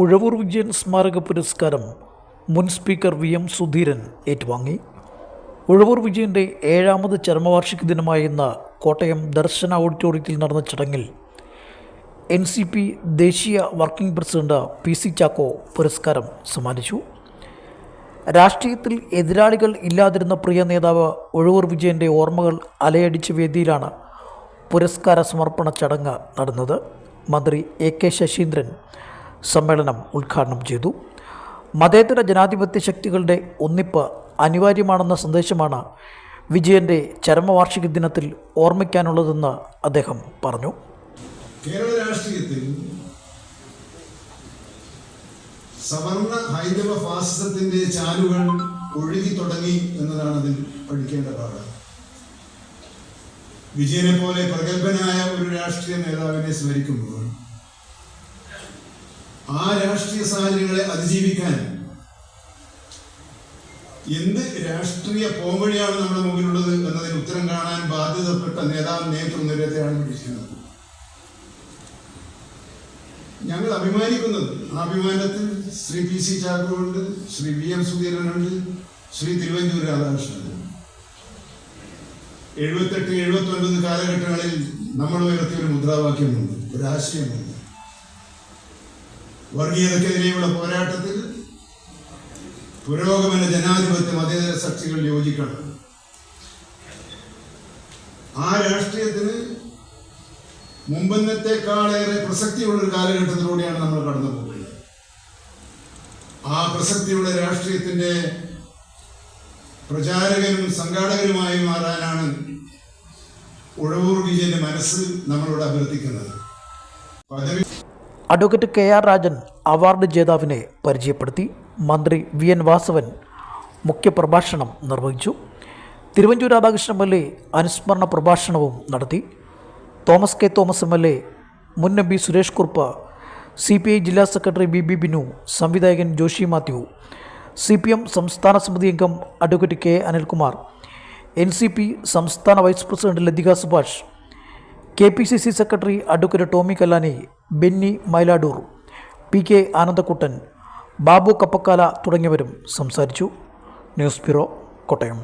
ഉഴവൂർ വിജയൻ സ്മാരക പുരസ്കാരം മുൻ സ്പീക്കർ വി.എം. സുധീരൻ ഏറ്റുവാങ്ങി. ഉഴവൂർ വിജയൻ്റെ 7ാമത് ചരമവാർഷിക ദിനമായ ഇന്ന് കോട്ടയം ദർശന ഓഡിറ്റോറിയത്തിൽ നടന്ന ചടങ്ങിൽ NCP ദേശീയ വർക്കിംഗ് പ്രസിഡന്റ് PC ചാക്കോ പുരസ്കാരം സമ്മാനിച്ചു. രാഷ്ട്രീയത്തിൽ എതിരാളികൾ ഇല്ലാതിരുന്ന പ്രിയ നേതാവ് ഉഴവൂർ വിജയൻ്റെ ഓർമ്മകൾ അലയടിച്ച വേദിയിലാണ് പുരസ്കാര സമർപ്പണ ചടങ്ങ് നടന്നത്. മന്ത്രി AK ശശീന്ദ്രൻ സമ്മേളനം ഉദ്ഘാടനം ചെയ്തു. മതേതര ജനാധിപത്യ ശക്തികളുടെ ഒന്നിപ്പ് അനിവാര്യമാണെന്ന സന്ദേശമാണ് വിജയൻ്റെ ചരമവാർഷിക ദിനത്തിൽ ഓർമ്മിക്കാനുള്ളതെന്ന് അദ്ദേഹം പറഞ്ഞു. കേരള രാഷ്ട്രീയത്തിൽ സവർണ ഹൈന്ദവ ഫാസിസത്തിന്റെ ചാലുകൾ ഒഴുകി തുടങ്ങി എന്നതാണ് അതിൽ പഠിക്കേണ്ട പാഠം. വിജയനെ പോലെ പ്രഗത്ഭനായ ഒരു രാഷ്ട്രീയ നേതാവിനെ സ്മരിക്കുമ്പോൾ ആ രാഷ്ട്രീയ സാഹചര്യങ്ങളെ അതിജീവിക്കാൻ എന്ത് രാഷ്ട്രീയ പോംവഴിയാണ് നമ്മുടെ മുമ്പിലുള്ളത് എന്നതിന് ഉത്തരം കാണാൻ ബാധ്യതപ്പെട്ട നേതൃനിരത്തെയാണ് വിളിക്കുന്നത്. ഞങ്ങൾ അഭിമാനിക്കുന്നത് ആ അഭിമാനത്തിൽ ശ്രീ PC ചാക്കോ ഉണ്ട്, ശ്രീ V.M. സുധീരനുണ്ട്, ശ്രീ തിരുവഞ്ചൂർ രാധാകൃഷ്ണനുണ്ട്. 78-79 കാലഘട്ടങ്ങളിൽ നമ്മൾ ഉയർത്തിയ ഒരു മുദ്രാവാക്യമുണ്ട്, ഒരു ആശയമുണ്ട്. വർഗീയതക്കെതിരെയുള്ള പോരാട്ടത്തിൽ പുരോഗമന ജനാധിപത്യ മതേതര ശക്തികൾ യോജിക്കണം. ആ രാഷ്ട്രീയത്തിന് മുമ്പന്നത്തെക്കാളേറെ പ്രസക്തിയുള്ളൊരു കാലഘട്ടത്തിലൂടെയാണ് നമ്മൾ കടന്നു പോകുന്നത്. ആ പ്രസക്തിയുള്ള രാഷ്ട്രീയത്തിന്റെ പ്രചാരകനും സംഘാടകനുമായി മാറാനാണ് ഉഴവൂർ വിജയന്റെ മനസ്സ് നമ്മളോട് അഭ്യർത്ഥിക്കുന്നത്. അഡ്വക്കേറ്റ് KR രാജൻ അവാർഡ് ജേതാവിനെ പരിചയപ്പെടുത്തി. മന്ത്രി VN വാസവൻ മുഖ്യപ്രഭാഷണം നിർവഹിച്ചു. തിരുവഞ്ചൂർ രാധാകൃഷ്ണൻ MLA അനുസ്മരണ പ്രഭാഷണവും നടത്തി. തോമസ് K. തോമസ് MLA, മുൻ MP സുരേഷ് കുറുപ്പ്, CPI ജില്ലാ സെക്രട്ടറി BB ബിനു, സംവിധായകൻ ജോഷി മാത്യു, CPM സംസ്ഥാന സമിതി അംഗം അഡ്വക്കേറ്റ് K. അനിൽകുമാർ, NCP സംസ്ഥാന vice president Lathika Subhash, KPCC secretary advocate Tomy Kallani, Benny Mailadoor, PK Anandakuttan, Babu Kappakkala തുടങ്ങിയവരും സംസാരിച്ചു. News bureau, Kottayam.